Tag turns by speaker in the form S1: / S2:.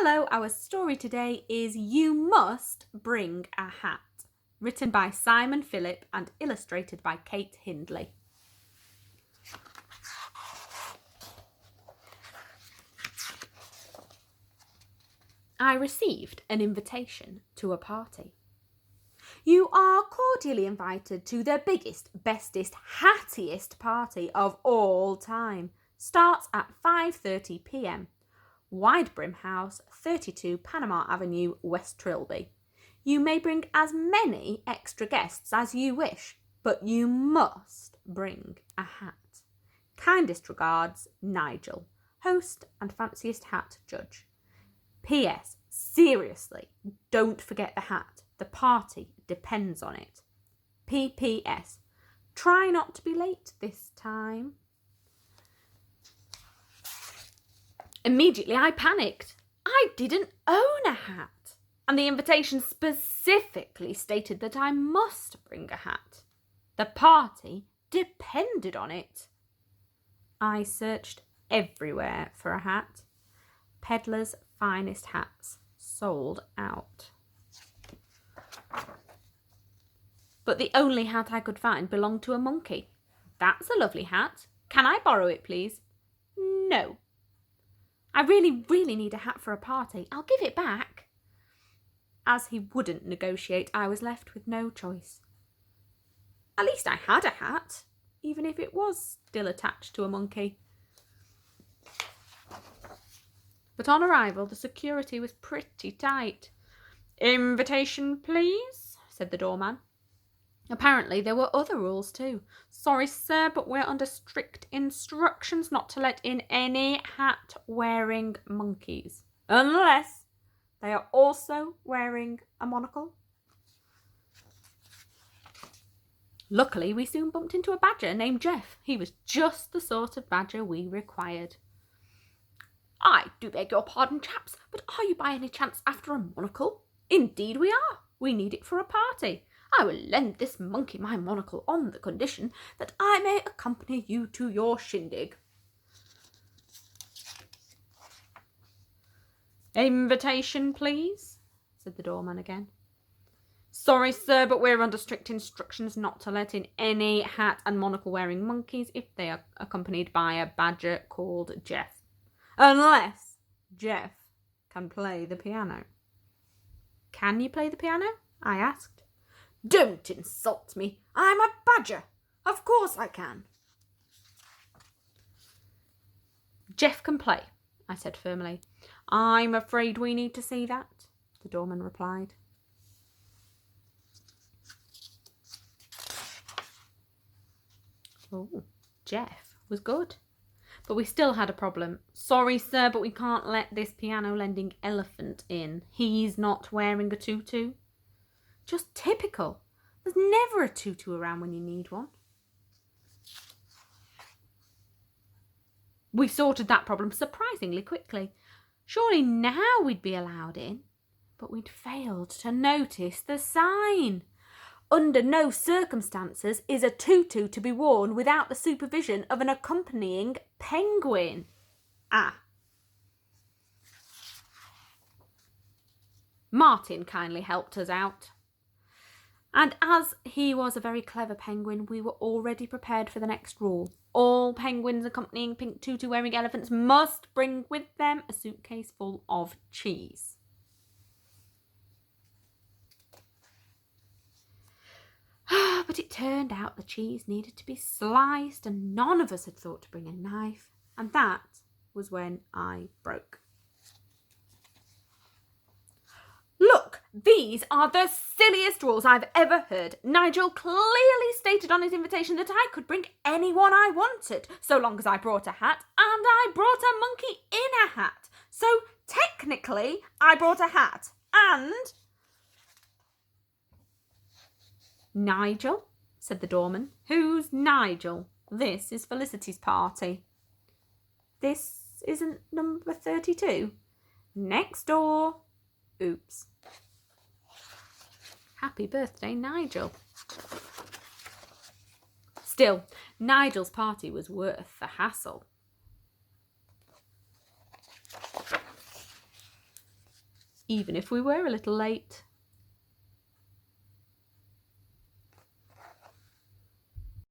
S1: Hello, our story today is You Must Bring a Hat, written by Simon Phillip and illustrated by Kate Hindley. I received an invitation to a party. You are cordially invited to the biggest, bestest, hattiest party of all time. Starts at 5:30 p.m. Wide Brim House, 32 Panama Avenue, West Trilby. You may bring as many extra guests as you wish, but you must bring a hat. Kindest regards, Nigel, host and fanciest hat judge. P.S. Seriously, don't forget the hat. The party depends on it. P.P.S. Try not to be late this time. Immediately I panicked. I didn't own a hat, and the invitation specifically stated that I must bring a hat. The party depended on it. I searched everywhere for a hat. Peddler's finest hats sold out. But the only hat I could find belonged to a monkey. That's a lovely hat. Can I borrow it, please? No. I really need a hat for a party. I'll give it back. As he wouldn't negotiate, I was left with no choice. At least I had a hat, even if it was still attached to a monkey. But on arrival, the security was pretty tight. Invitation, please, said the doorman. Apparently, there were other rules too. Sorry, sir, but we're under strict instructions not to let in any hat-wearing monkeys. Unless they are also wearing a monocle. Luckily, we soon bumped into a badger named Jeff. He was just the sort of badger we required. I do beg your pardon, chaps, but are you by any chance after a monocle? Indeed we are. We need it for a party. I will lend this monkey my monocle on the condition that I may accompany you to your shindig. Invitation, please, said the doorman again. Sorry, sir, but we're under strict instructions not to let in any hat and monocle-wearing monkeys if they are accompanied by a badger called Jeff. Unless Jeff can play the piano. Can you play the piano? I asked. Don't insult me. I'm a badger. Of course I can. Jeff can play, I said firmly. I'm afraid we need to see that, the doorman replied. Oh, Jeff was good. But we still had a problem. Sorry, sir, but we can't let this piano-lending elephant in. He's not wearing a tutu. Just typical. There's never a tutu around when you need one. We sorted that problem surprisingly quickly. Surely now we'd be allowed in. But we'd failed to notice the sign. Under no circumstances is a tutu to be worn without the supervision of an accompanying penguin. Martin kindly helped us out. And as he was a very clever penguin, we were already prepared for the next rule. All penguins accompanying pink tutu-wearing elephants must bring with them a suitcase full of cheese. But it turned out the cheese needed to be sliced and none of us had thought to bring a knife. And that was when I broke. Look, these are the silliest rules I've ever heard. Nigel clearly stated on his invitation that I could bring anyone I wanted, so long as I brought a hat, and I brought a monkey in a hat. So technically, I brought a hat, and... Nigel, said the doorman. Who's Nigel? This is Felicity's party. This isn't number 32? Next door. Oops. Happy birthday, Nigel. Still, Nigel's party was worth the hassle. even if we were a little late.